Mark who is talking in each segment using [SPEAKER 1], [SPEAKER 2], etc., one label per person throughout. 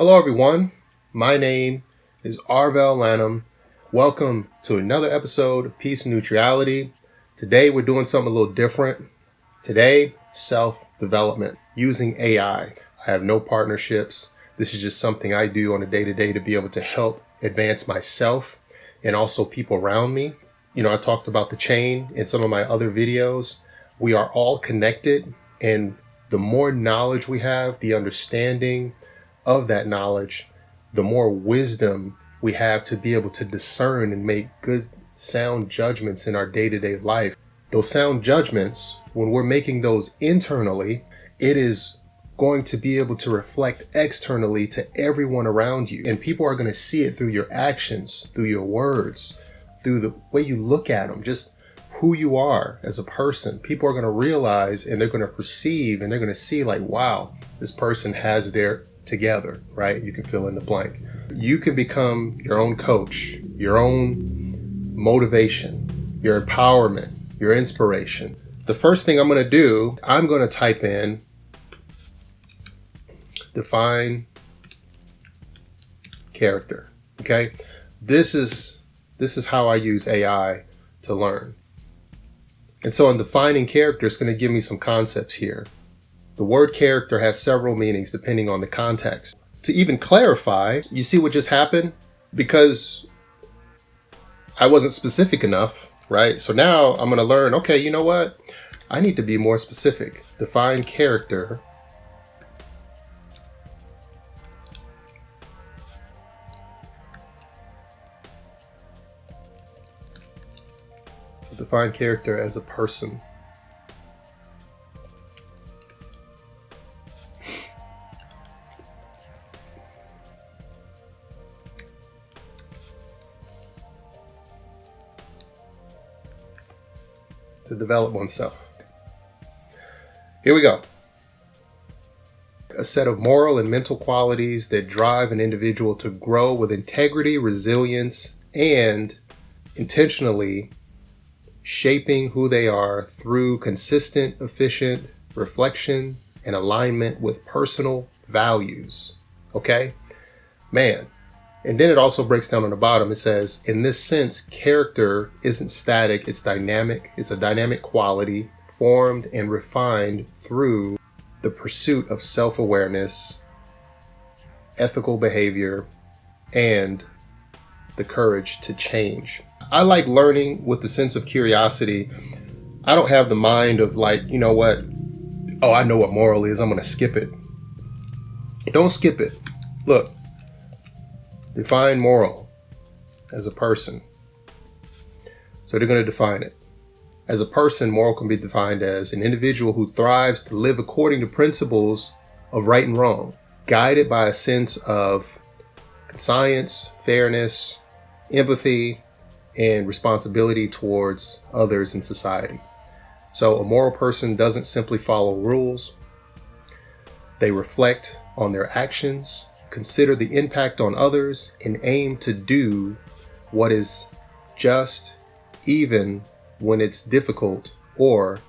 [SPEAKER 1] Hello everyone, my name is Arvel Lanham. Welcome to another episode of Peace and Neutrality. Today we're doing something a little different. Today, self-development using AI. I have no partnerships. This is just something I do on a day-to-day to be able to help advance myself and also people around me. You know, I talked about the chain in some of my other videos. We are all connected, and the more knowledge we have, the understanding of that knowledge, the more wisdom we have to be able to discern and make good, sound judgments in our day-to-day life. Those sound judgments, when we're making those internally, it is going to be able to reflect externally to everyone around you. And people are going to see it through your actions, through your words, through the way you look at them, just who you are as a person. People are going to realize, and they're going to perceive, and they're going to see like, wow, this person has their together, right? You can fill in the blank. You can become your own coach, your own motivation, your empowerment, your inspiration. The first thing I'm going to do, I'm going to type in define character. Okay? This is how I use AI to learn. And so in defining character, it's going to give me some concepts here. The word character has several meanings depending on the context. To even clarify, you see what just happened? Because I wasn't specific enough, right? So now I'm going to learn, okay, you know what? I need to be more specific. Define character so define character as a person. To develop oneself. Here we go. A set of moral and mental qualities that drive an individual to grow with integrity, resilience, and intentionally shaping who they are through consistent, efficient reflection and alignment with personal values. Okay? Man. And then it also breaks down on the bottom. It says, in this sense, character isn't static, it's dynamic. It's a dynamic quality formed and refined through the pursuit of self-awareness, ethical behavior, and the courage to change. I like learning with the sense of curiosity. I don't have the mind of like, you know what? Oh, I know what moral is. I'm going to skip it. Don't skip it. Look. Define moral as a person. So they're going to define it. As a person, moral can be defined as an individual who thrives to live according to principles of right and wrong, guided by a sense of conscience, fairness, empathy, and responsibility towards others in society. So a moral person doesn't simply follow rules. They reflect on their actions, consider the impact on others, and aim to do what is just, even when it's difficult or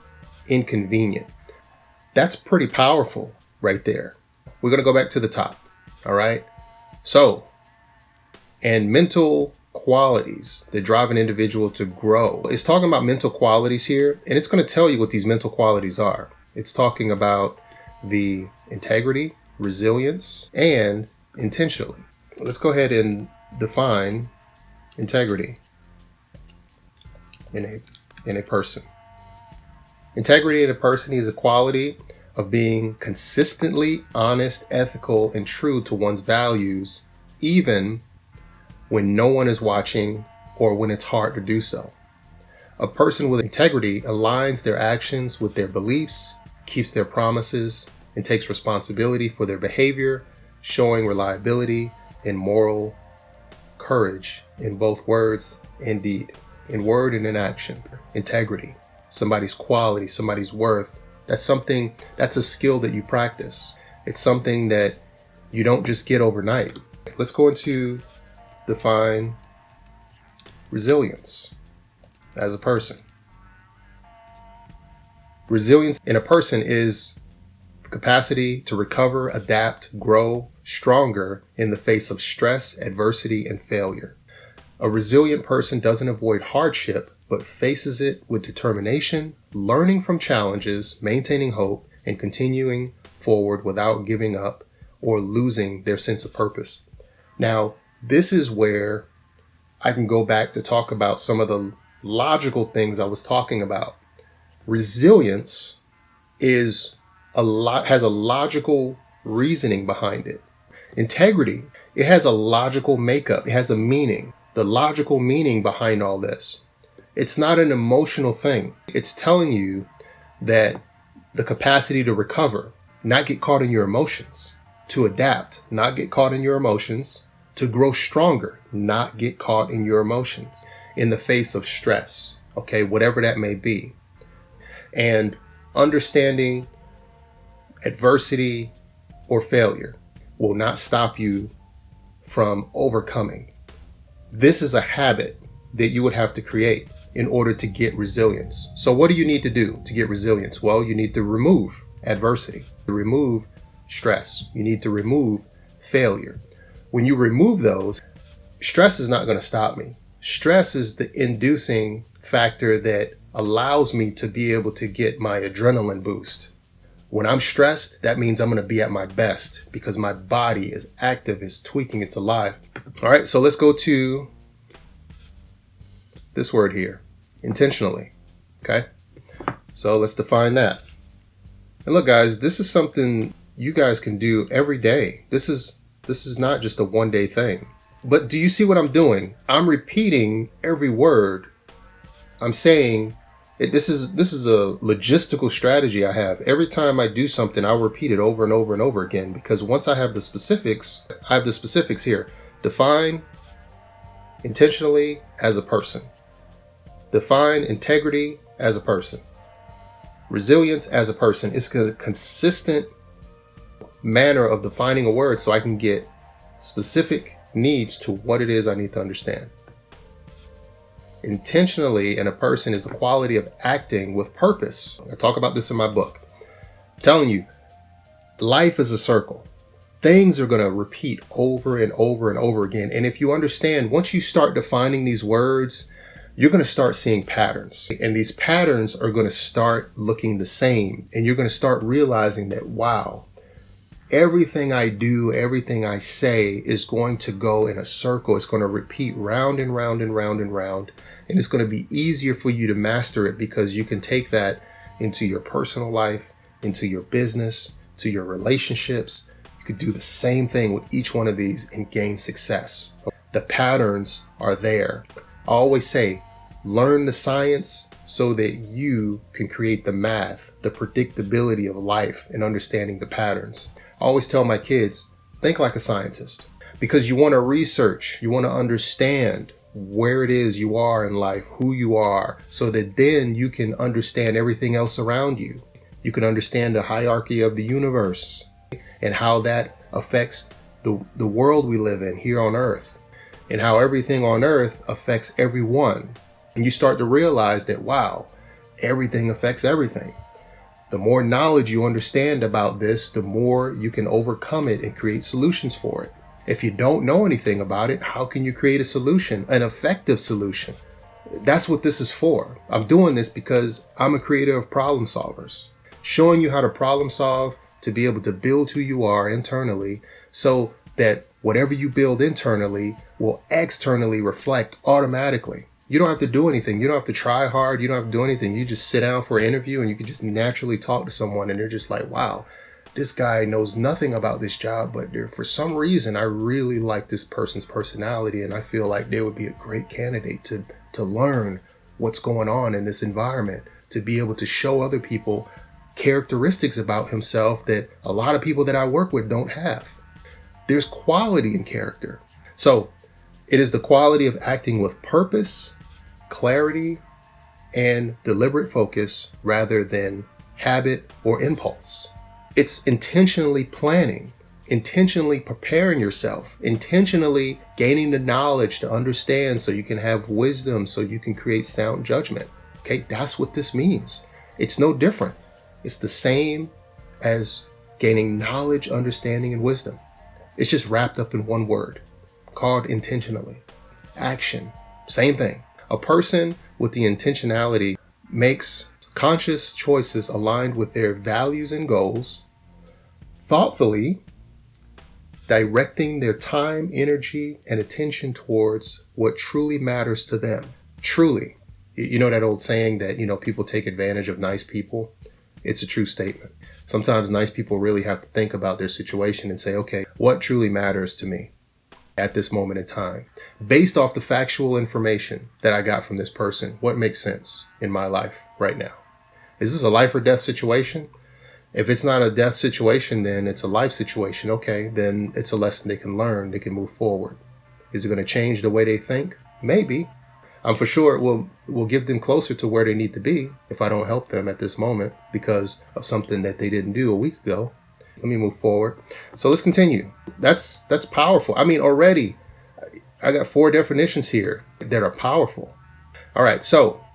[SPEAKER 1] inconvenient. That's pretty powerful right there. We're going to go back to the top. All right. So, and mental qualities that drive an individual to grow. It's talking about mental qualities here, and it's going to tell you what these mental qualities are. It's talking about the integrity, resilience, and intentionally. Let's go ahead and define integrity in a person. Integrity in a person is a quality of being consistently honest, ethical, and true to one's values, even when no one is watching or when it's hard to do so. A person with integrity aligns their actions with their beliefs, keeps their promises, and takes responsibility for their behavior, showing reliability and moral courage in both words and deed, in word and in action. Integrity, somebody's quality, somebody's worth. That's a skill that you practice. It's something that you don't just get overnight. Let's go into define resilience as a person. Resilience in a person is capacity to recover, adapt, grow stronger in the face of stress, adversity, and failure. A resilient person doesn't avoid hardship, but faces it with determination, learning from challenges, maintaining hope, and continuing forward without giving up or losing their sense of purpose. Now, this is where I can go back to talk about some of the logical things I was talking about. Resilience has a logical reasoning behind it. Integrity, it has a logical makeup. It has a meaning, the logical meaning behind all this. It's not an emotional thing. It's telling you that the capacity to recover, not get caught in your emotions, to adapt, not get caught in your emotions, to grow stronger, not get caught in your emotions in the face of stress, okay, whatever that may be. And understanding adversity or failure will not stop you from overcoming. This is a habit that you would have to create in order to get resilience. So what do you need to do to get resilience? Well, you need to remove adversity, to remove stress. You need to remove failure. When you remove those, stress is not going to stop me. Stress is the inducing factor that allows me to be able to get my adrenaline boost. When I'm stressed, that means I'm going to be at my best because my body is active, is tweaking, it's alive. All right, so let's go to this word here, intentionally. Okay, so let's define that. And look, guys, this is something you guys can do every day. This is not just a one-day thing. But do you see what I'm doing? I'm repeating every word. I'm saying this is a logistical strategy I have. Every time I do something, I'll repeat it over and over and over again, because once I have the specifics, I have the specifics here. Define intentionally as a person. Define integrity as a person. Resilience as a person. It's a consistent manner of defining a word so I can get specific needs to what it is I need to understand. Intentionally in a person is the quality of acting with purpose. I talk about this in my book. I'm telling you, life is a circle. Things are going to repeat over and over and over again. And if you understand, once you start defining these words, you're going to start seeing patterns. And these patterns are going to start looking the same. And you're going to start realizing that, wow, everything I do, everything I say is going to go in a circle. It's going to repeat round and round and round and round. And it's going to be easier for you to master it because you can take that into your personal life, into your business, to your relationships. You could do the same thing with each one of these and gain success. The patterns are there. I always say, learn the science so that you can create the math, the predictability of life and understanding the patterns. I always tell my kids, think like a scientist, because you want to research, you want to understand where it is you are in life, who you are, so that then you can understand everything else around you. You can understand the hierarchy of the universe and how that affects the world we live in here on earth, and how everything on earth affects everyone. And you start to realize that, wow, everything affects everything. The more knowledge you understand about this, the more you can overcome it and create solutions for it. If you don't know anything about it, how can you create a solution, an effective solution? That's what this is for. I'm doing this because I'm a creator of problem solvers, showing you how to problem solve to be able to build who you are internally so that whatever you build internally will externally reflect automatically. You don't have to do anything. You don't have to try hard. You don't have to do anything. You just sit down for an interview and you can just naturally talk to someone and they're just like, wow, this guy knows nothing about this job, but for some reason, I really like this person's personality and I feel like they would be a great candidate to learn what's going on in this environment, to be able to show other people characteristics about himself that a lot of people that I work with don't have. There's quality in character. So it is the quality of acting with purpose, clarity, and deliberate focus rather than habit or impulse. It's intentionally planning, intentionally preparing yourself, intentionally gaining the knowledge to understand so you can have wisdom, so you can create sound judgment. Okay, that's what this means. It's no different. It's the same as gaining knowledge, understanding, and wisdom. It's just wrapped up in one word called intentionally. Action, same thing. A person with the intentionality makes conscious choices aligned with their values and goals, thoughtfully directing their time, energy, and attention towards what truly matters to them. Truly. You know that old saying that, people take advantage of nice people? It's a true statement. Sometimes nice people really have to think about their situation and say, okay, what truly matters to me at this moment in time? Based off the factual information that I got from this person, what makes sense in my life right now? Is this a life or death situation? If it's not a death situation, then it's a life situation. Okay, then it's a lesson they can learn. They can move forward. Is it going to change the way they think? Maybe. I'm for sure it will give them closer to where they need to be if I don't help them at this moment because of something that they didn't do a week ago. Let me move forward. So let's continue. That's powerful. I mean, already I got 4 definitions here that are powerful. All right, so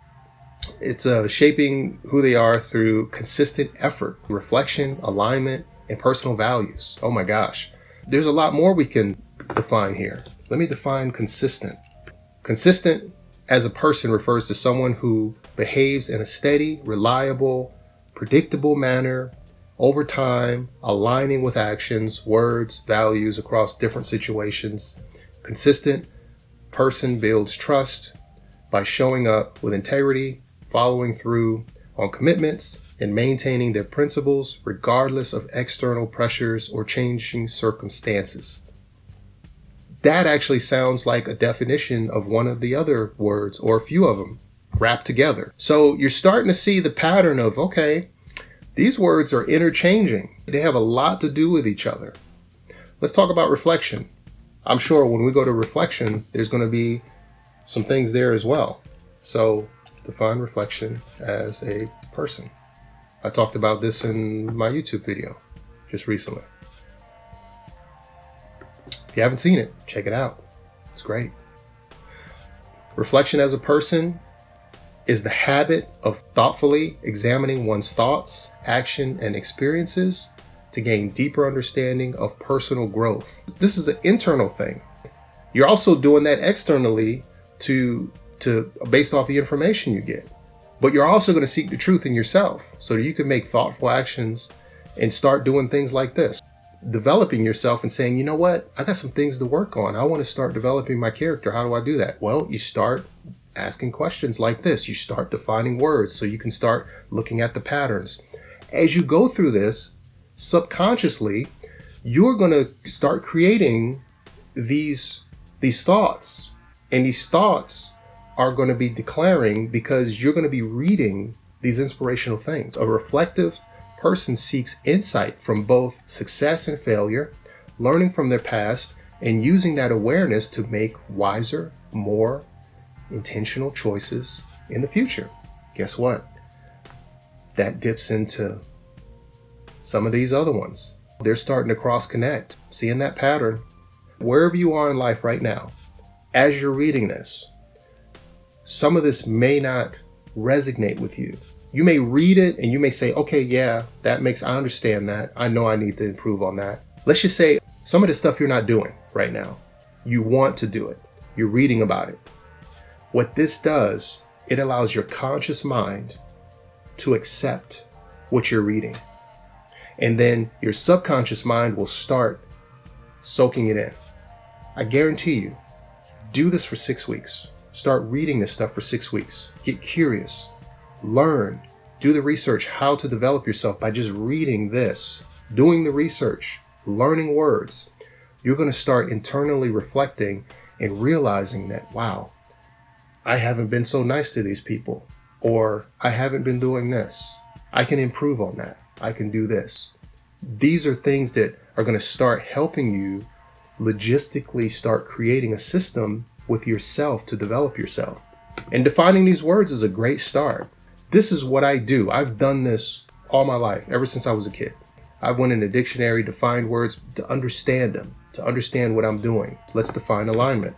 [SPEAKER 1] it's shaping who they are through consistent effort, reflection, alignment, and personal values. Oh my gosh. There's a lot more we can define here. Let me define consistent. Consistent as a person refers to someone who behaves in a steady, reliable, predictable manner over time, aligning with actions, words, values across different situations. Consistent person builds trust by showing up with integrity, following through on commitments, and maintaining their principles regardless of external pressures or changing circumstances. That actually sounds like a definition of one of the other words or a few of them wrapped together. So you're starting to see the pattern of, okay, these words are interchanging. They have a lot to do with each other. Let's talk about reflection. I'm sure when we go to reflection, there's going to be some things there as well. So define reflection as a person. I talked about this in my YouTube video just recently. If you haven't seen it, check it out. It's great. Reflection as a person is the habit of thoughtfully examining one's thoughts, action, and experiences to gain deeper understanding of personal growth. This is an internal thing. You're also doing that externally to based off the information you get. But you're also going to seek the truth in yourself so that you can make thoughtful actions and start doing things like this. Developing yourself and saying, you know what, I got some things to work on. I want to start developing my character. How do I do that? Well, you start asking questions like this. You start defining words so you can start looking at the patterns. As you go through this, subconsciously, you're going to start creating these thoughts. And these thoughts are going to be declaring because you're going to be reading these inspirational things. A reflective person seeks insight from both success and failure, learning from their past, and using that awareness to make wiser, more intentional choices in the future. Guess what? That dips into some of these other ones. They're starting to cross connect. Seeing that pattern. Wherever you are in life right now, as you're reading this, some of this may not resonate with you. You may read it and you may say, okay, yeah, I understand that. I know I need to improve on that. Let's just say some of the stuff you're not doing right now. You want to do it. You're reading about it. What this does, it allows your conscious mind to accept what you're reading. And then your subconscious mind will start soaking it in. I guarantee you, do this for 6 weeks. Start reading this stuff for 6 weeks. Get curious. Learn. Do the research how to develop yourself by just reading this, doing the research, learning words. You're going to start internally reflecting and realizing that, wow, I haven't been so nice to these people, or I haven't been doing this. I can improve on that. I can do this. These are things that are going to start helping you logistically start creating a system with yourself to develop yourself. And defining these words is a great start. This is what I do. I've done this all my life, ever since I was a kid. I went in a dictionary, defined words to understand them, to understand what I'm doing. Let's define alignment.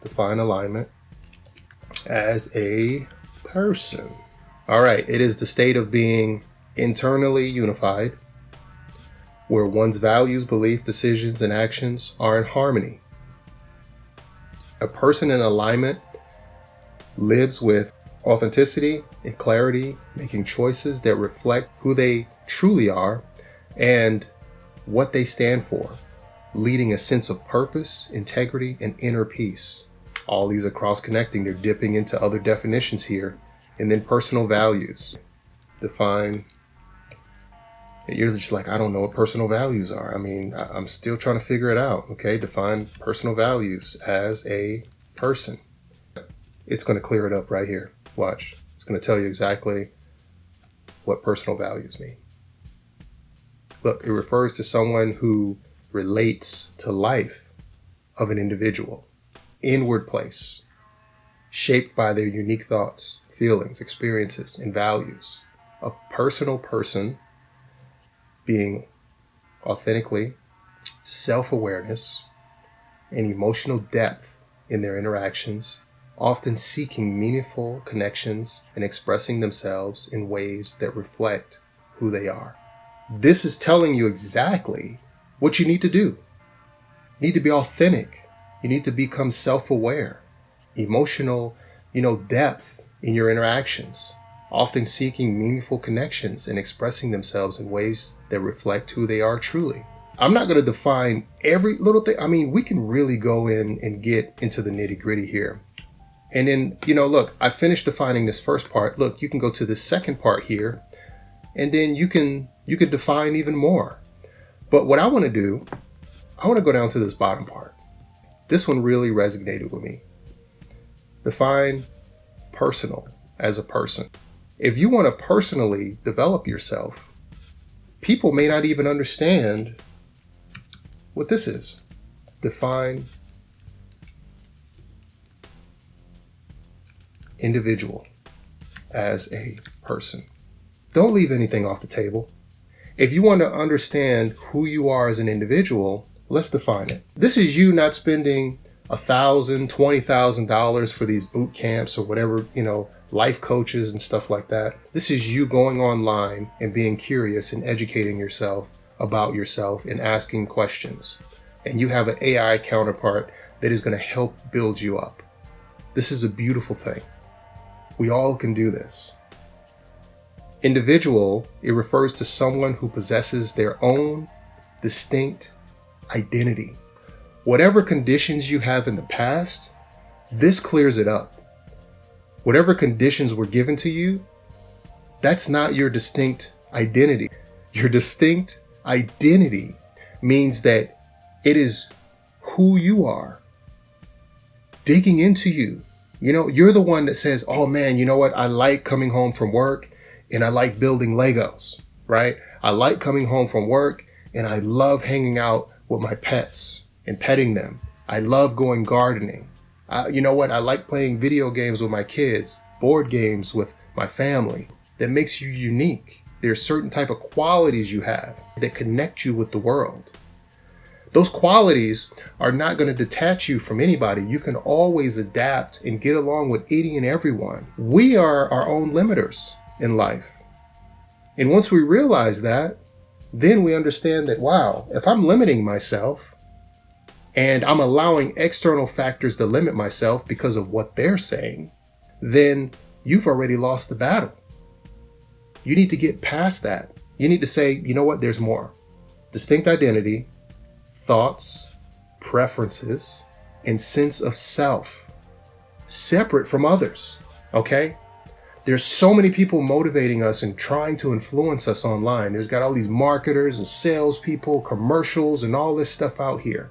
[SPEAKER 1] Define alignment as a person. All right, it is the state of being internally unified, where one's values, beliefs, decisions, and actions are in harmony. A person in alignment lives with authenticity and clarity, making choices that reflect who they truly are and what they stand for, leading a sense of purpose, integrity, and inner peace. All these are cross-connecting. They're dipping into other definitions here. And then personal values. Define. You're just like, I don't know what personal values are. I mean, I'm still trying to figure it out. Okay, define personal values as a person. It's going to clear it up right here. Watch. It's going to tell you exactly what personal values mean. Look, it refers to someone who relates to life of an individual. Inward place, shaped by their unique thoughts, feelings, experiences, and values. A personal person being authentically self-awareness and emotional depth in their interactions, often seeking meaningful connections and expressing themselves in ways that reflect who they are. This is telling you exactly what you need to do. You need to be authentic. You need to become self-aware, emotional, depth in your interactions, often seeking meaningful connections and expressing themselves in ways that reflect who they are truly. I'm not going to define every little thing. I mean, we can really go in and get into the nitty-gritty here. And then, look, I finished defining this first part. Look, you can go to the second part here, and then you can define even more. But what I want to do, I want to go down to this bottom part. This one really resonated with me. Define personal as a person. If you want to personally develop yourself, people may not even understand what this is. Define individual as a person. Don't leave anything off the table. If you want to understand who you are as an individual, let's define it. This is you not spending $1,000, $20,000 for these boot camps or whatever, life coaches and stuff like that. This is you going online and being curious and educating yourself about yourself and asking questions. And you have an AI counterpart that is going to help build you up. This is a beautiful thing. We all can do this. Individual, it refers to someone who possesses their own distinct identity. Whatever conditions you have in the past, this clears it up. Whatever conditions were given to you, that's not your distinct identity. Your distinct identity means that it is who you are. Digging into you. You're the one that says, oh man, you know what? I like coming home from work and I like building Legos, right? I like coming home from work and I love hanging out with my pets and petting them. I love going gardening. You know what? I like playing video games with my kids, board games with my family. That makes you unique. There's certain type of qualities you have that connect you with the world. Those qualities are not going to detach you from anybody. You can always adapt and get along with any and everyone. We are our own limiters in life. And once we realize that, then we understand that, wow, if I'm limiting myself and I'm allowing external factors to limit myself because of what they're saying, then you've already lost the battle. You need to get past that. You need to say, you know what, there's more. Distinct identity, thoughts, preferences, and sense of self, separate from others, okay? There's so many people motivating us and trying to influence us online. There's got all these marketers and salespeople, commercials, and all this stuff out here.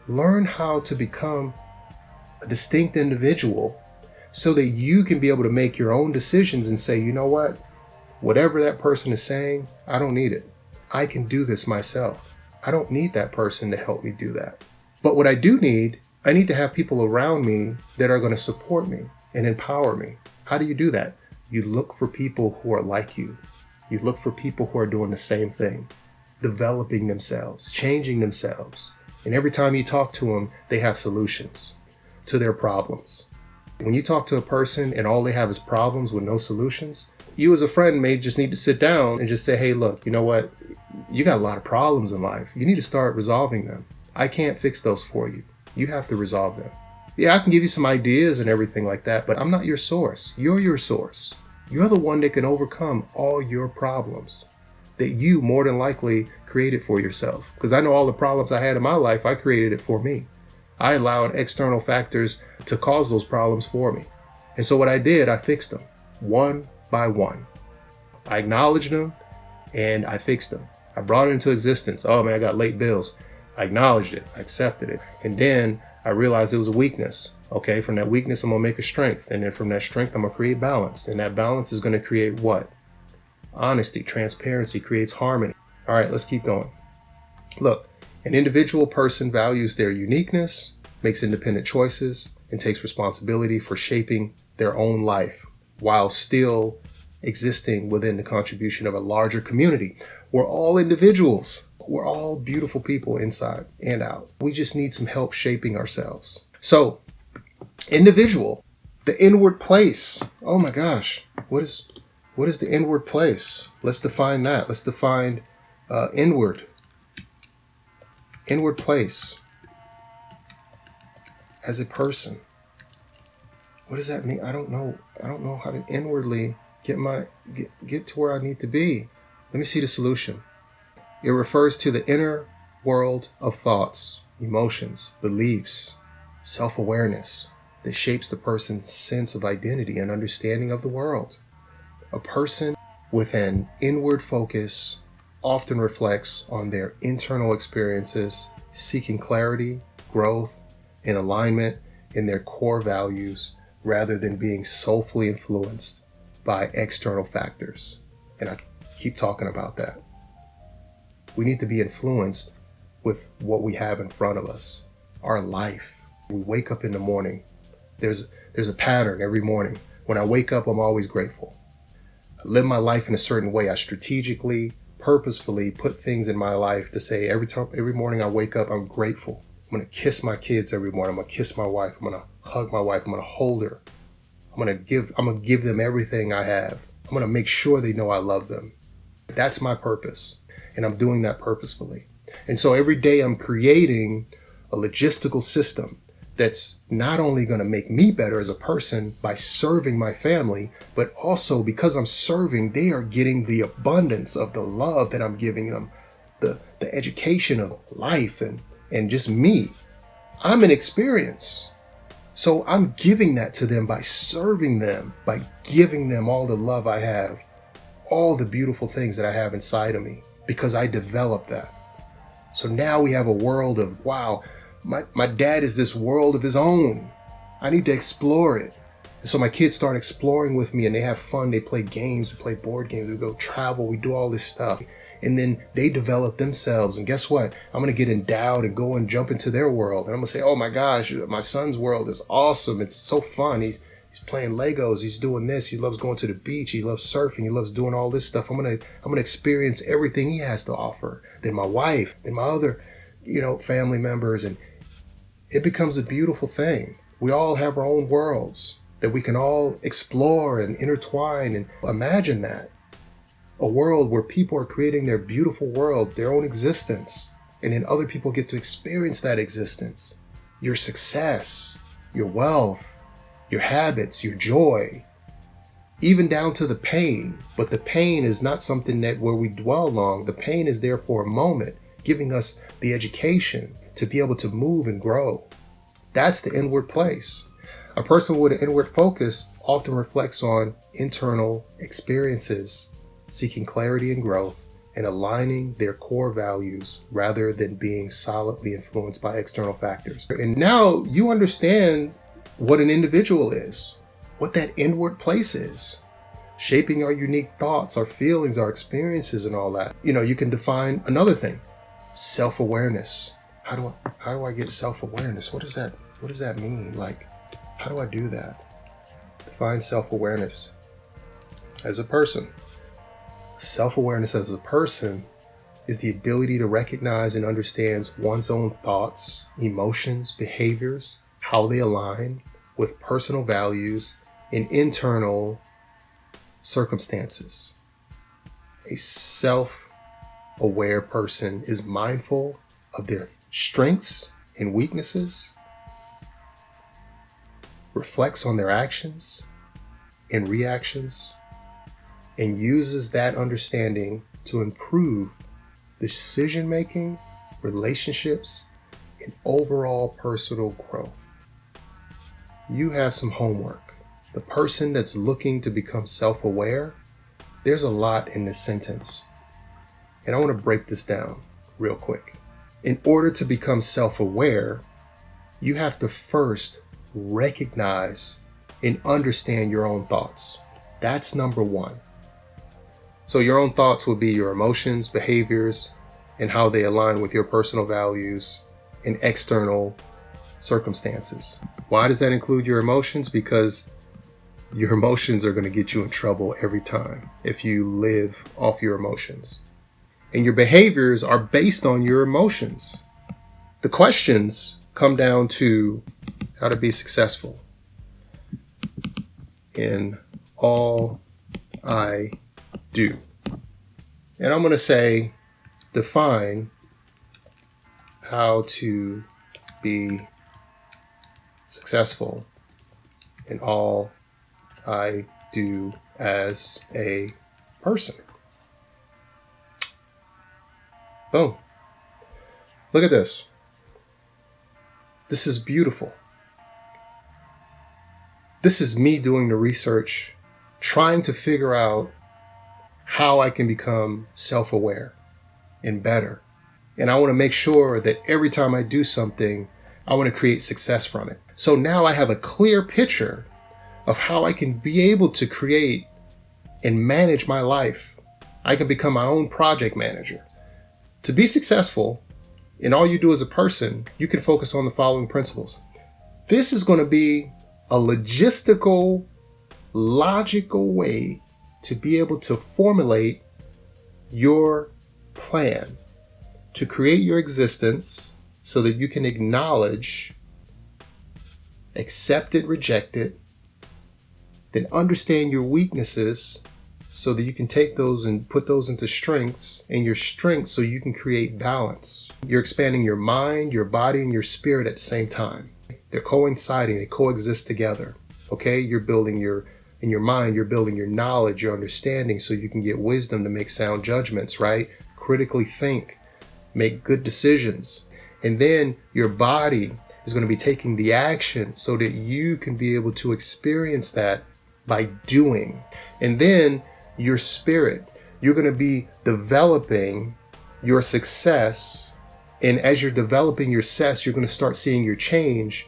[SPEAKER 1] Learn how to become a distinct individual so that you can be able to make your own decisions and say, you know what? Whatever that person is saying, I don't need it. I can do this myself. I don't need that person to help me do that. But what I do need, I need to have people around me that are going to support me and empower me. How do you do that? You look for people who are like you. You look for people who are doing the same thing, developing themselves, changing themselves. And every time you talk to them, they have solutions to their problems. When you talk to a person and all they have is problems with no solutions, you as a friend may just need to sit down and just say, hey, look, you know what? you got a lot of problems in life. You need to start resolving them. I can't fix those for you. You have to resolve them. Yeah, I can give you some ideas and everything like that, but I'm not your source. You're your source. You're the one that can overcome all your problems that you more than likely created for yourself. Because I know all the problems I had in my life, I created it for me. I allowed external factors to cause those problems for me. And so what I did, I fixed them one by one. I acknowledged them and I fixed them. I brought it into existence. Oh man, I got late bills. I acknowledged it. I accepted it. And then I realized it was a weakness. Okay, from that weakness, I'm going to make a strength. And then from that strength, I'm going to create balance. And that balance is going to create what? Honesty, transparency creates harmony. All right, let's keep going. Look, an individual person values their uniqueness, makes independent choices, and takes responsibility for shaping their own life while still existing within the contribution of a larger community. We're all individuals. We're all beautiful people inside and out. We just need some help shaping ourselves. So, individual, the inward place. Oh my gosh, what is the inward place? Let's define that. Let's define inward place as a person. What does that mean? I don't know how to inwardly get to where I need to be. Let me see the solution. It refers to the inner world of thoughts, emotions, beliefs, self-awareness that shapes the person's sense of identity and understanding of the world. A person with an inward focus often reflects on their internal experiences, seeking clarity, growth, and alignment in their core values rather than being soulfully influenced by external factors. And I keep talking about that. We need to be influenced with what we have in front of us, our life. We wake up in the morning. There's a pattern every morning. When I wake up, I'm always grateful. I live my life in a certain way. I strategically, purposefully put things in my life to say every morning I wake up, I'm grateful. I'm going to kiss my kids every morning. I'm going to kiss my wife. I'm going to hug my wife. I'm going to hold her. I'm going to give them everything I have. I'm going to make sure they know I love them. That's my purpose. And I'm doing that purposefully. And so every day I'm creating a logistical system that's not only going to make me better as a person by serving my family, but also because I'm serving, they are getting the abundance of the love that I'm giving them, the education of life and just me. I'm an experience. So I'm giving that to them by serving them, by giving them all the love I have, all the beautiful things that I have inside of me, because I developed that. So now we have a world of, wow, my dad is this world of his own. I need to explore it. And so my kids start exploring with me and they have fun. They play games, we play board games, we go travel, we do all this stuff. And then they develop themselves. And guess what? I'm going to get endowed and go and jump into their world. And I'm going to say, oh my gosh, my son's world is awesome. It's so fun. He's playing Legos. He's doing this. He loves going to the beach. He loves surfing. He loves doing all this stuff. I'm going to experience everything he has to offer. Then my wife and my other, family members. And it becomes a beautiful thing. We all have our own worlds that we can all explore and intertwine and imagine that. A world where people are creating their beautiful world, their own existence, and then other people get to experience that existence. Your success, your wealth, your habits, your joy, even down to the pain. But the pain is not something where we dwell long. The pain is there for a moment, giving us the education to be able to move and grow. That's the inward place. A person with an inward focus often reflects on internal experiences, seeking clarity and growth, and aligning their core values rather than being solidly influenced by external factors. And now you understand what an individual is, what that inward place is, shaping our unique thoughts, our feelings, our experiences, and all that. You can define another thing, self-awareness. How do I get self-awareness? What does that mean? Like, how do I do that? Define self-awareness as a person. Self-awareness as a person is the ability to recognize and understand one's own thoughts, emotions, behaviors, how they align with personal values and internal circumstances. A self aware person is mindful of their strengths and weaknesses, reflects on their actions and reactions, and uses that understanding to improve decision-making, relationships, and overall personal growth. You have some homework. The person that's looking to become self-aware, there's a lot in this sentence. And I want to break this down real quick. In order to become self-aware, you have to first recognize and understand your own thoughts. That's number one. So your own thoughts will be your emotions, behaviors, and how they align with your personal values and external circumstances. Why does that include your emotions? Because your emotions are going to get you in trouble every time if you live off your emotions. And your behaviors are based on your emotions. The questions come down to how to be successful in all I do. And I'm going to say, define how to be successful in all I do as a person. Boom. Look at this. This is beautiful. This is me doing the research, trying to figure out how I can become self-aware and better. And I want to make sure that every time I do something, I want to create success from it. So now I have a clear picture of how I can be able to create and manage my life. I can become my own project manager. To be successful in all you do as a person, you can focus on the following principles. This is going to be a logistical, logical way to be able to formulate your plan, to create your existence so that you can acknowledge, accept it, reject it, then understand your weaknesses so that you can take those and put those into strengths, and your strengths so you can create balance. You're expanding your mind, your body, and your spirit at the same time. They're coinciding, they coexist together. Okay? You're building in your mind, you're building your knowledge, your understanding so you can get wisdom to make sound judgments, right? Critically think, make good decisions. And then your body is going to be taking the action so that you can be able to experience that by doing. And then your spirit, you're going to be developing your success. And as you're developing your success, you're going to start seeing your change,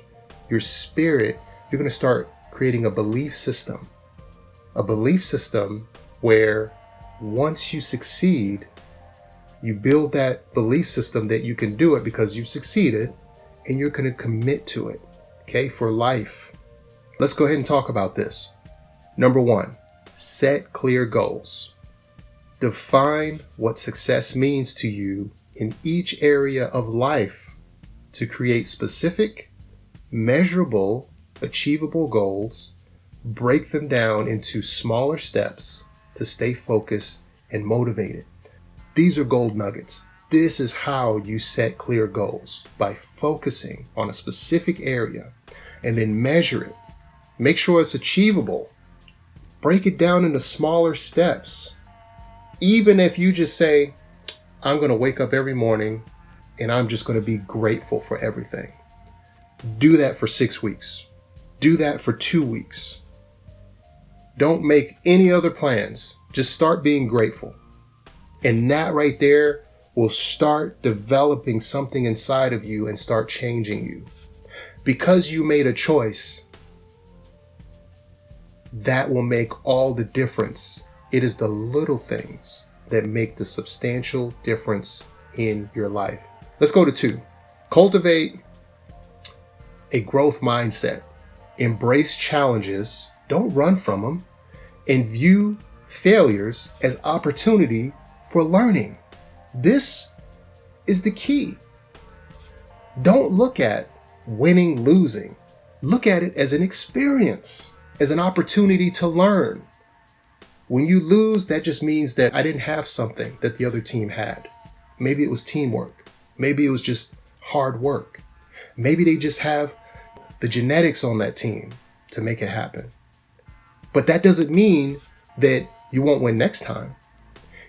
[SPEAKER 1] your spirit. You're going to start creating a belief system where once you succeed, you build that belief system that you can do it because you've succeeded, and you're going to commit to it, okay, for life. Let's go ahead and talk about this. Number one, set clear goals. Define what success means to you in each area of life to create specific, measurable, achievable goals. Break them down into smaller steps to stay focused and motivated. These are gold nuggets. This is how you set clear goals, by focusing on a specific area and then measure it. Make sure it's achievable. Break it down into smaller steps. Even if you just say, I'm going to wake up every morning and I'm just going to be grateful for everything. Do that for 6 weeks. Do that for 2 weeks. Don't make any other plans. Just start being grateful. And that right there will start developing something inside of you and start changing you. Because you made a choice, that will make all the difference. It is the little things that make the substantial difference in your life. Let's go to 2. Cultivate a growth mindset. Embrace challenges. Don't run from them. And view failures as opportunity for learning. This is the key. Don't look at winning, losing. Look at it as an experience, as an opportunity to learn. When you lose, that just means that I didn't have something that the other team had. Maybe it was teamwork. Maybe it was just hard work. Maybe they just have the genetics on that team to make it happen. But that doesn't mean that you won't win next time.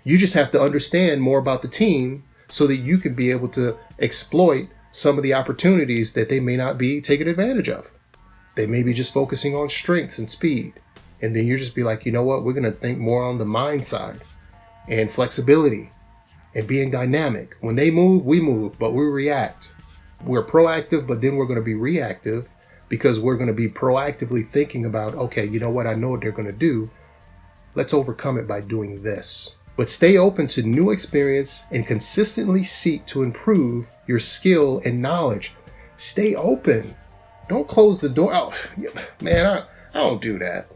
[SPEAKER 1] You just have to understand more about the team so that you can be able to exploit some of the opportunities that they may not be taking advantage of. They may be just focusing on strengths and speed. And then you just be like, you know what? We're going to think more on the mind side and flexibility and being dynamic. When they move, we move, but we react. We're proactive, but then we're going to be reactive because we're going to be proactively thinking about, okay, you know what? I know what they're going to do. Let's overcome it by doing this. But stay open to new experience and consistently seek to improve your skill and knowledge. Stay open. Don't close the door. Oh, man, I don't do that.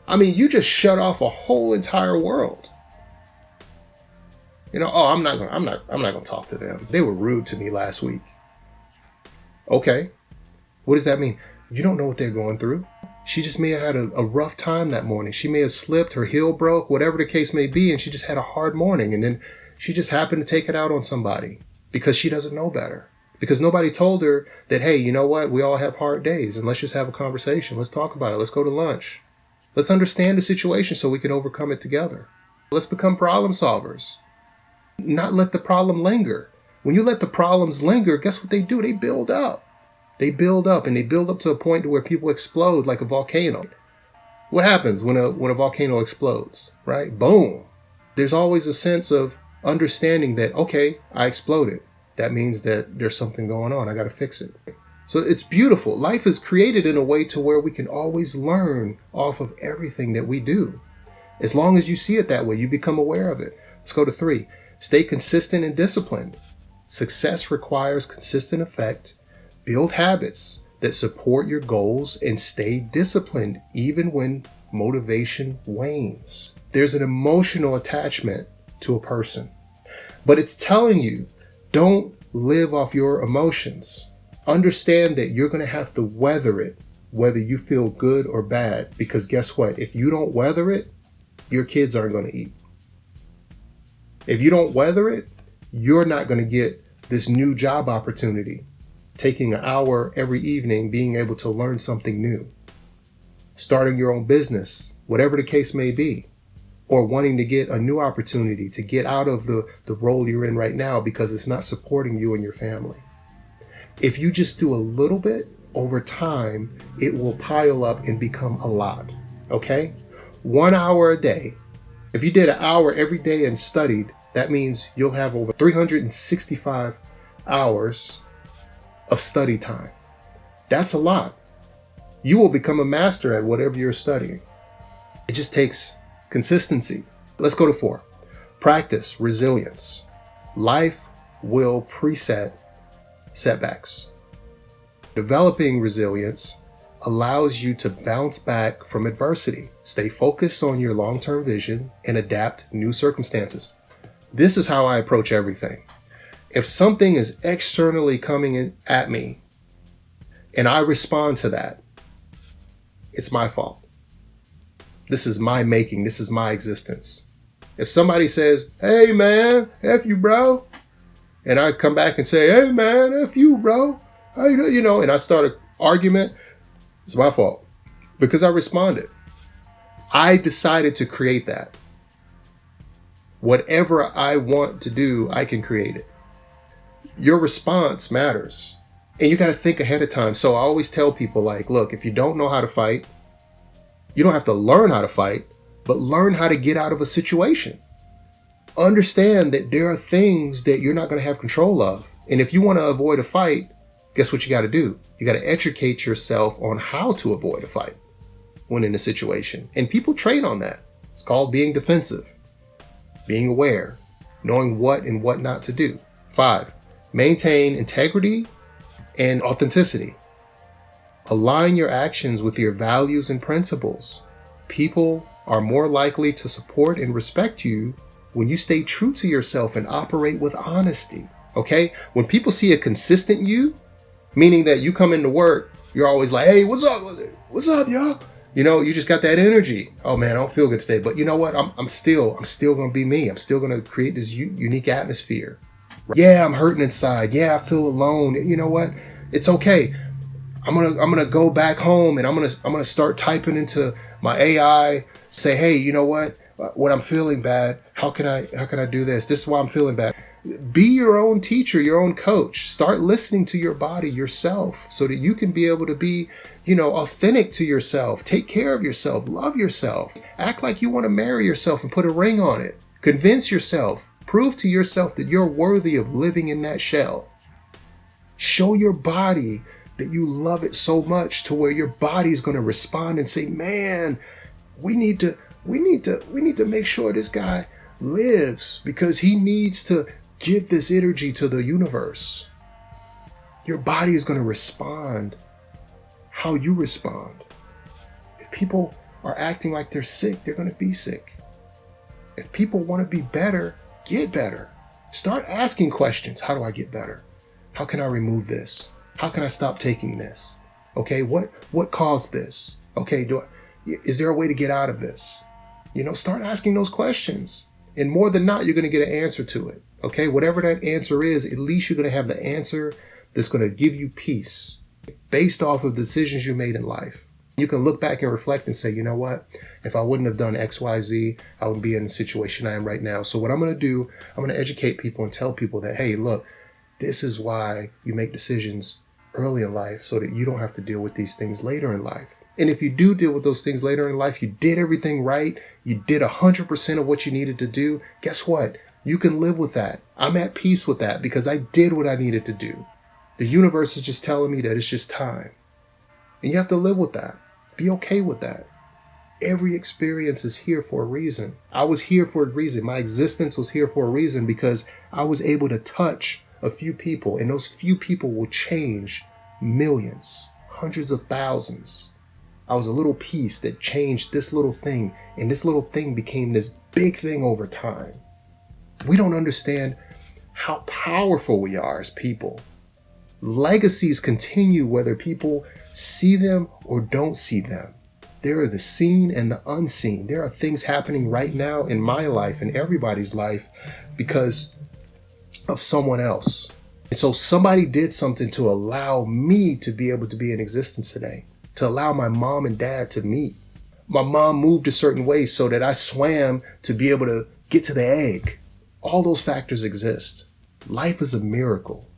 [SPEAKER 1] I mean, you just shut off a whole entire world. You know, oh, I'm not gonna talk to them. They were rude to me last week. Okay. What does that mean? You don't know what they're going through. She just may have had a rough time that morning. She may have slipped, her heel broke, whatever the case may be, and she just had a hard morning. And then she just happened to take it out on somebody because she doesn't know better. Because nobody told her that, hey, you know what? We all have hard days and let's just have a conversation. Let's talk about it. Let's go to lunch. Let's understand the situation so we can overcome it together. Let's become problem solvers. Not let the problem linger. When you let the problems linger, guess what they do? They build up. They build up and they build up to a point to where people explode like a volcano. What happens when a volcano explodes, right? Boom. There's always a sense of understanding that, okay, I exploded. That means that there's something going on. I got to fix it. So it's beautiful. Life is created in a way to where we can always learn off of everything that we do. As long as you see it that way, you become aware of it. Let's go to 3. Stay consistent and disciplined. Success requires consistent effect. Build habits that support your goals and stay disciplined even when motivation wanes. There's an emotional attachment to a person, but it's telling you, don't live off your emotions. Understand that you're going to have to weather it, whether you feel good or bad, because guess what? If you don't weather it, your kids aren't going to eat. If you don't weather it, you're not going to get this new job opportunity, taking an hour every evening, being able to learn something new, starting your own business, whatever the case may be, or wanting to get a new opportunity to get out of the role you're in right now because it's not supporting you and your family. If you just do a little bit over time, it will pile up and become a lot, okay? 1 hour a day. If you did an hour every day and studied, that means you'll have over 365 hours of study time. That's a lot. You will become a master at whatever you're studying. It just takes consistency. Let's go to 4. Practice resilience. Life will preset setbacks. Developing resilience allows you to bounce back from adversity. Stay focused on your long-term vision and adapt new circumstances. This is how I approach everything. If something is externally coming in at me and I respond to that, it's my fault. This is my making. This is my existence. If somebody says, hey man, F you bro, and I come back and say, hey man, F you bro, and I start an argument, it's my fault because I responded. I decided to create that. Whatever I want to do, I can create it. Your response matters. And you got to think ahead of time. So I always tell people, like, look, if you don't know how to fight, you don't have to learn how to fight, but learn how to get out of a situation. Understand that there are things that you're not going to have control of. And if you want to avoid a fight, guess what you got to do? You got to educate yourself on how to avoid a fight when in a situation. And people train on that. It's called being defensive, being aware, knowing what and what not to do. 5, maintain integrity and authenticity. Align your actions with your values and principles. People are more likely to support and respect you when you stay true to yourself and operate with honesty. Okay? When people see a consistent you, meaning that you come into work, you're always like, hey, what's up? What's up, y'all? You just got that energy. Oh man, I don't feel good today. But you know what? I'm still going to be me. I'm still going to create this unique atmosphere Yeah, I'm hurting inside. Yeah, I feel alone. You know what? It's okay. I'm gonna go back home and I'm gonna start typing into my AI. Say, hey, you know what? When I'm feeling bad, how can I do this? This is why I'm feeling bad. Be your own teacher, your own coach. Start listening to your body yourself so that you can be able to be, authentic to yourself. Take care of yourself. Love yourself. Act like you want to marry yourself and put a ring on it. Convince yourself. Prove to yourself that you're worthy of living in that shell. Show your body that you love it so much to where your body's going to respond and say, man, we need to make sure this guy lives because he needs to give this energy to the universe. Your body is going to respond how you respond. If people are acting like they're sick, they're going to be sick. If people want to be better, get better. Start asking questions. How do I get better? How can I remove this? How can I stop taking this? Okay, what caused this? Okay, is there a way to get out of this? Start asking those questions. And more than not, you're going to get an answer to it. Okay, whatever that answer is, at least you're going to have the answer that's going to give you peace based off of decisions you made in life. You can look back and reflect and say, you know what? If I wouldn't have done X, Y, Z, I wouldn't be in the situation I am right now. So what I'm going to do, I'm going to educate people and tell people that, hey, look, this is why you make decisions early in life so that you don't have to deal with these things later in life. And if you do deal with those things later in life, you did everything right. You did 100% of what you needed to do. Guess what? You can live with that. I'm at peace with that because I did what I needed to do. The universe is just telling me that it's just time. And you have to live with that. Be okay with that. Every experience is here for a reason. I was here for a reason. My existence was here for a reason because I was able to touch a few people, and those few people will change millions, hundreds of thousands. I was a little piece that changed this little thing, and this little thing became this big thing over time. We don't understand how powerful we are as people. Legacies continue whether people see them or don't see them. There are the seen and the unseen. There are things happening right now in my life and everybody's life because of someone else. And so somebody did something to allow me to be able to be in existence today, to allow my mom and dad to meet. My mom moved a certain way so that I swam to be able to get to the egg. All those factors exist. Life is a miracle.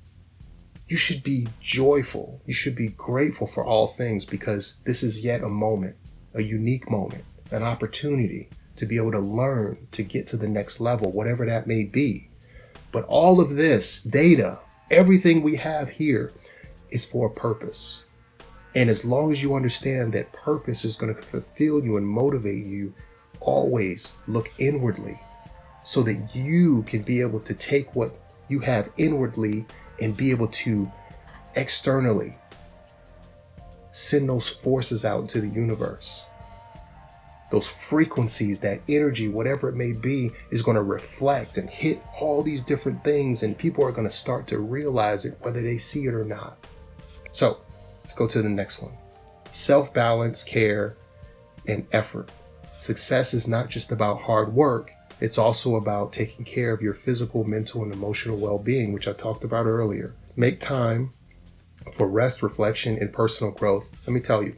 [SPEAKER 1] You should be joyful. You should be grateful for all things because this is yet a moment, a unique moment, an opportunity to be able to learn, to get to the next level, whatever that may be. But all of this data, everything we have here is for a purpose. And as long as you understand that purpose is going to fulfill you and motivate you, always look inwardly so that you can be able to take what you have inwardly and be able to externally send those forces out into the universe. Those frequencies, that energy, whatever it may be, is going to reflect and hit all these different things, and people are going to start to realize it whether they see it or not. So let's go to the next one. Self-balance, care, and effort. Success is not just about hard work. It's also about taking care of your physical, mental, and emotional well-being, which I talked about earlier. Make time for rest, reflection, and personal growth. Let me tell you,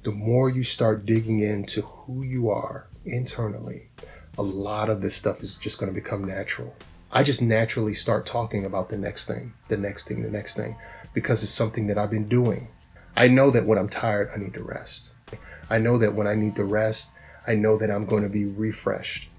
[SPEAKER 1] the more you start digging into who you are internally, a lot of this stuff is just going to become natural. I just naturally start talking about the next thing, because it's something that I've been doing. I know that when I'm tired, I need to rest. I know that when I need to rest, I know that I'm going to be refreshed.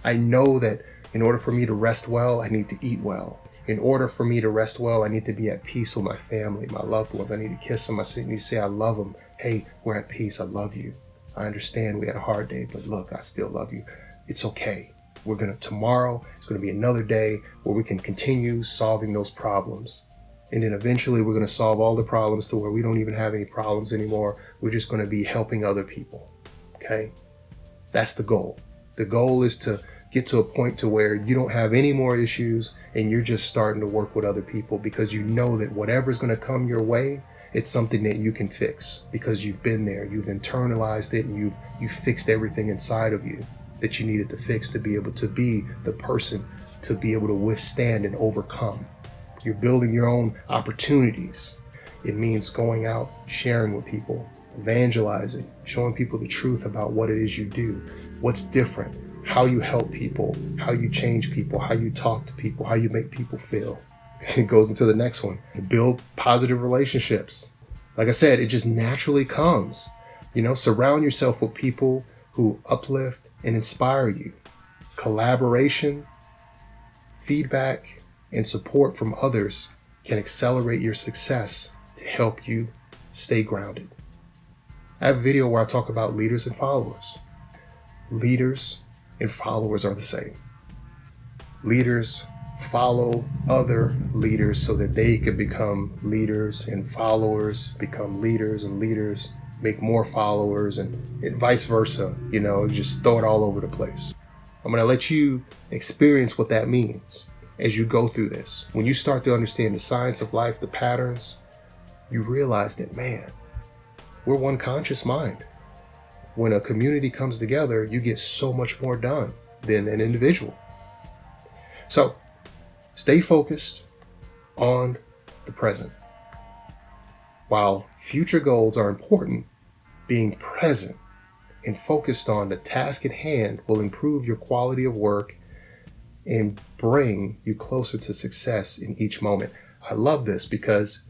[SPEAKER 1] I know that in order for me to rest well, I need to eat well. In order for me to rest well, I need to be at peace with my family, my loved ones. I need to kiss them. I need to say I love them. Hey, we're at peace. I love you. I understand we had a hard day, but look, I still love you. It's okay. Tomorrow, it's going to be another day where we can continue solving those problems. And then eventually we're going to solve all the problems to where we don't even have any problems anymore. We're just going to be helping other people. Okay? That's the goal. The goal is to get to a point to where you don't have any more issues and you're just starting to work with other people because you know that whatever's going to come your way, it's something that you can fix because you've been there, you've internalized it, and you've fixed everything inside of you that you needed to fix to be able to be the person to be able to withstand and overcome. You're building your own opportunities. It means going out, sharing with people, evangelizing, showing people the truth about what it is you do, what's different, how you help people, how you change people, how you talk to people, how you make people feel. It goes into the next one. Build positive relationships. Like I said, it just naturally comes. Surround yourself with people who uplift and inspire you. Collaboration, feedback, and support from others can accelerate your success to help you stay grounded. I have a video where I talk about leaders and followers. Leaders and followers are the same. Leaders follow other leaders so that they can become leaders, and followers become leaders, and leaders make more followers, and vice versa. Just throw it all over the place. I'm going to let you experience what that means as you go through this. When you start to understand the science of life, the patterns, you realize that, man, we're one conscious mind. When a community comes together, you get so much more done than an individual. So stay focused on the present. While future goals are important, being present and focused on the task at hand will improve your quality of work and bring you closer to success in each moment. I love this because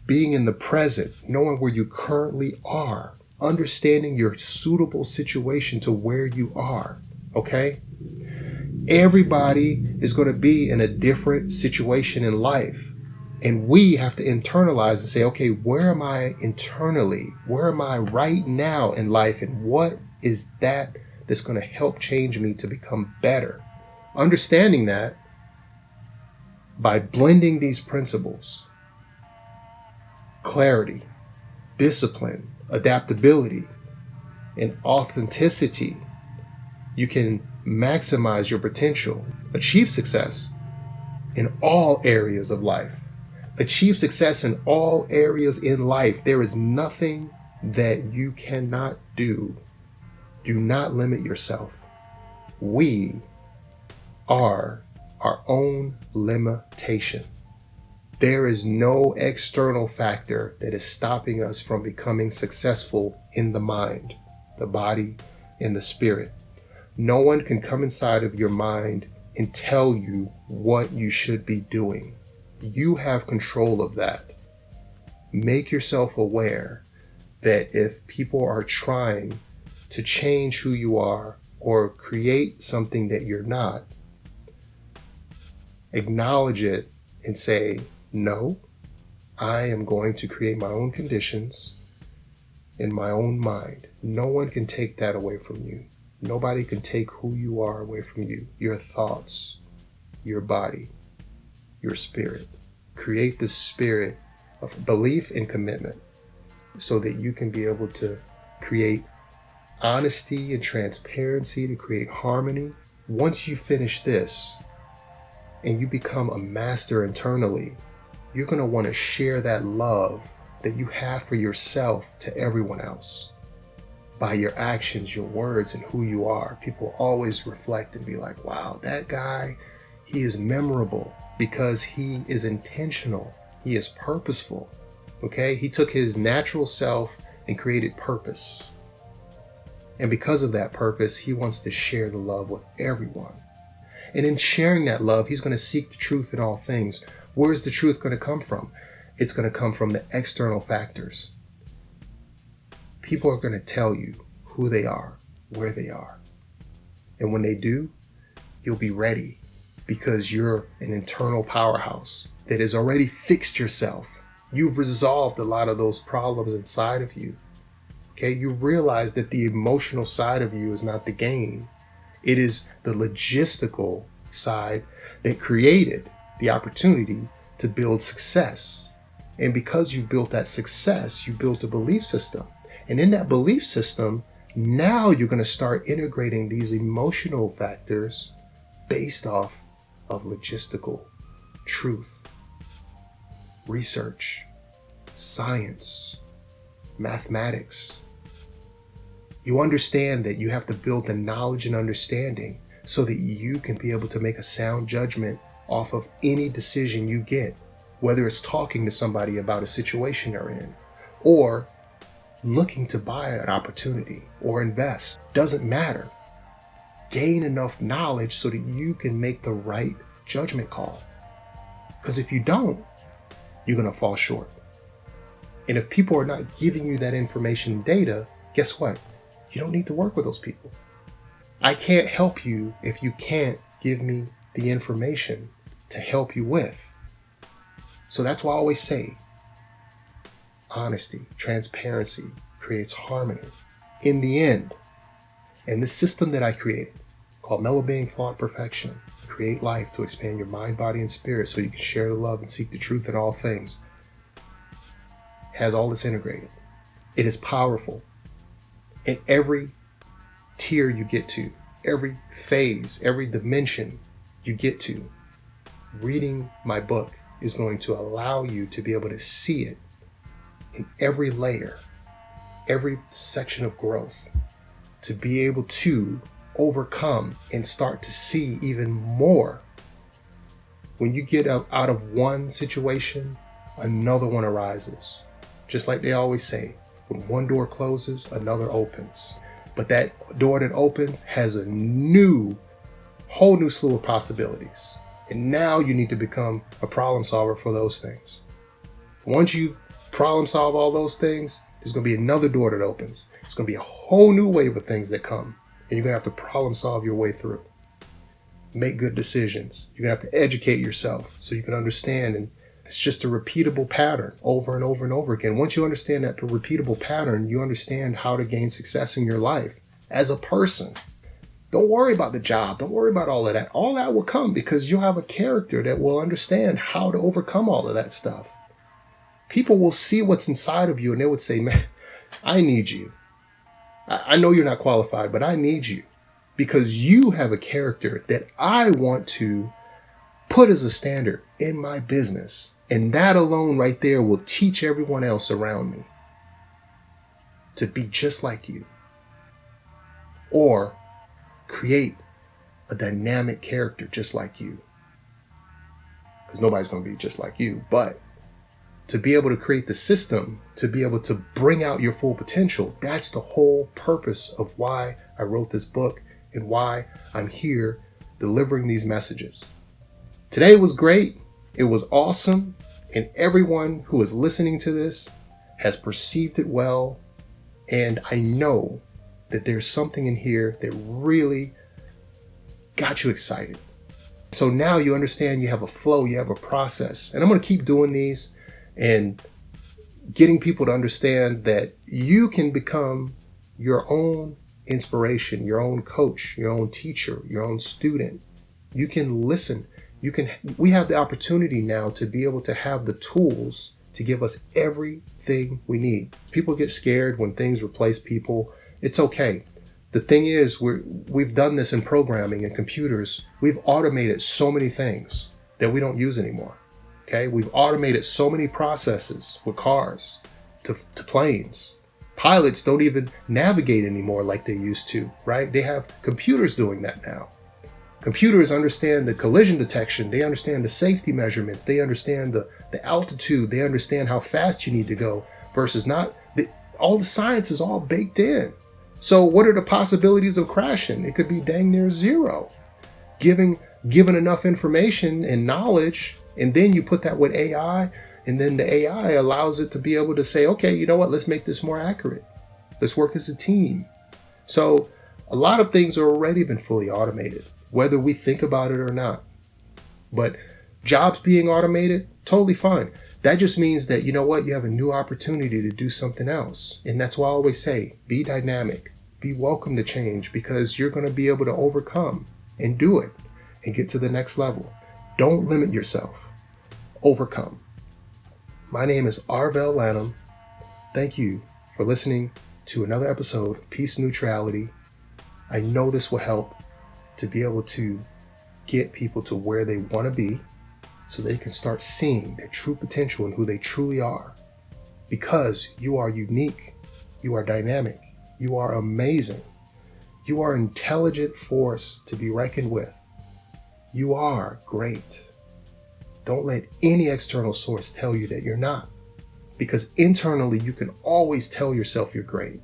[SPEAKER 1] being in the present, knowing where you currently are, understanding your suitable situation to where you are, okay? Everybody is going to be in a different situation in life. And we have to internalize and say, okay, where am I internally? Where am I right now in life? And what is that's going to help change me to become better? Understanding that by blending these principles, clarity, discipline, adaptability, and authenticity, you can maximize your potential, achieve success in all areas of life. Achieve success in all areas in life. There is nothing that you cannot do. Do not limit yourself. We are our own limitation. There is no external factor that is stopping us from becoming successful in the mind, the body, and the spirit. No one can come inside of your mind and tell you what you should be doing. You have control of that. Make yourself aware that if people are trying to change who you are or create something that you're not, acknowledge it and say, no, I am going to create my own conditions in my own mind. No one can take that away from you. Nobody can take who you are away from you. Your thoughts, your body, your spirit. Create the spirit of belief and commitment so that you can be able to create honesty and transparency, to create harmony. Once you finish this and you become a master internally, you're going to want to share that love that you have for yourself to everyone else. By your actions, your words, and who you are. People always reflect and be like, wow, that guy, he is memorable because he is intentional. He is purposeful. Okay? He took his natural self and created purpose. And because of that purpose, he wants to share the love with everyone. And in sharing that love, he's going to seek the truth in all things. Where's the truth going to come from? It's going to come from the external factors. People are going to tell you who they are, where they are. And when they do, you'll be ready because you're an internal powerhouse that has already fixed yourself. You've resolved a lot of those problems inside of you. Okay, you realize that the emotional side of you is not the game. It is the logistical side that created the opportunity to build success. And because you built that success, you built a belief system. And in that belief system, now you're going to start integrating these emotional factors based off of logistical truth, research, science, mathematics. You understand that you have to build the knowledge and understanding so that you can be able to make a sound judgment off of any decision you get, whether it's talking to somebody about a situation they're in, or looking to buy an opportunity or invest. Doesn't matter. Gain enough knowledge so that you can make the right judgment call. Because if you don't, you're going to fall short. And if people are not giving you that information and data, guess what? You don't need to work with those people. I can't help you if you can't give me the information to help you with. So that's why I always say, honesty, transparency creates harmony. In the end, and this system that I created, called MeLoBeInG, Flawed Perfection, create life to expand your mind, body, and spirit so you can share the love and seek the truth in all things, has all this integrated. It is powerful. In every tier you get to, every phase, every dimension you get to, reading my book is going to allow you to be able to see it in every layer, every section of growth, to be able to overcome and start to see even more. When you get out of one situation, another one arises. Just like they always say, when one door closes, another opens. But that door that opens has a whole new slew of possibilities. And now you need to become a problem solver for those things. Once you problem solve all those things, there's going to be another door that opens. It's going to be a whole new wave of things that come. And you're going to have to problem solve your way through. Make good decisions. You're going to have to educate yourself so you can understand. And it's just a repeatable pattern over and over and over again. Once you understand that repeatable pattern, you understand how to gain success in your life as a person. Don't worry about the job. Don't worry about all of that. All that will come because you'll have a character that will understand how to overcome all of that stuff. People will see what's inside of you and they would say, man, I need you. I know you're not qualified, but I need you because you have a character that I want to put as a standard in my business. And that alone right there will teach everyone else around me to be just like you, or create a dynamic character just like you, because nobody's going to be just like you. But to be able to create the system, to be able to bring out your full potential, that's the whole purpose of why I wrote this book and why I'm here delivering these messages. Today was great. It was awesome. And everyone who is listening to this has perceived it well. And I know that there's something in here that really got you excited. So now you understand you have a flow, you have a process. And I'm going to keep doing these and getting people to understand that you can become your own inspiration, your own coach, your own teacher, your own student. You can listen. We have the opportunity now to be able to have the tools to give us everything we need. People get scared when things replace people. It's okay. The thing is, we've done this in programming and computers. We've automated so many things that we don't use anymore. Okay, we've automated so many processes with cars to planes. Pilots don't even navigate anymore like they used to, right? They have computers doing that now. Computers understand the collision detection. They understand the safety measurements. They understand the altitude. They understand how fast you need to go versus not. All the science is all baked in. So what are the possibilities of crashing? It could be dang near zero. Given enough information and knowledge, and then you put that with AI, and then the AI allows it to be able to say, okay, you know what? Let's make this more accurate. Let's work as a team. So a lot of things are already been fully automated, whether we think about it or not. But jobs being automated, totally fine. That just means that, you know what? You have a new opportunity to do something else. And that's why I always say, be dynamic, be welcome to change, because you're going to be able to overcome and do it and get to the next level. Don't limit yourself. Overcome. My name is Arvell Lanham. Thank you for listening to another episode of Peace Neutrality. I know this will help to be able to get people to where they want to be so they can start seeing their true potential and who they truly are. Because you are unique, you are dynamic, you are amazing. You are an intelligent force to be reckoned with. You are great. Don't let any external source tell you that you're not. Because internally, you can always tell yourself you're great.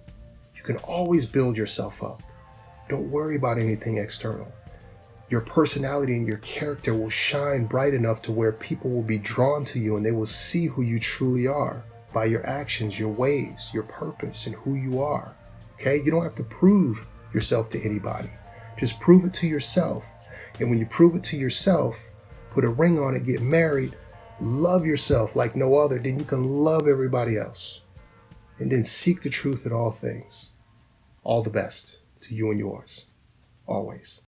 [SPEAKER 1] You can always build yourself up. Don't worry about anything external. Your personality and your character will shine bright enough to where people will be drawn to you and they will see who you truly are by your actions, your ways, your purpose, and who you are. Okay? You don't have to prove yourself to anybody. Just prove it to yourself. And when you prove it to yourself, put a ring on it, get married, love yourself like no other, then you can love everybody else. And then seek the truth in all things. All the best to you and yours. Always.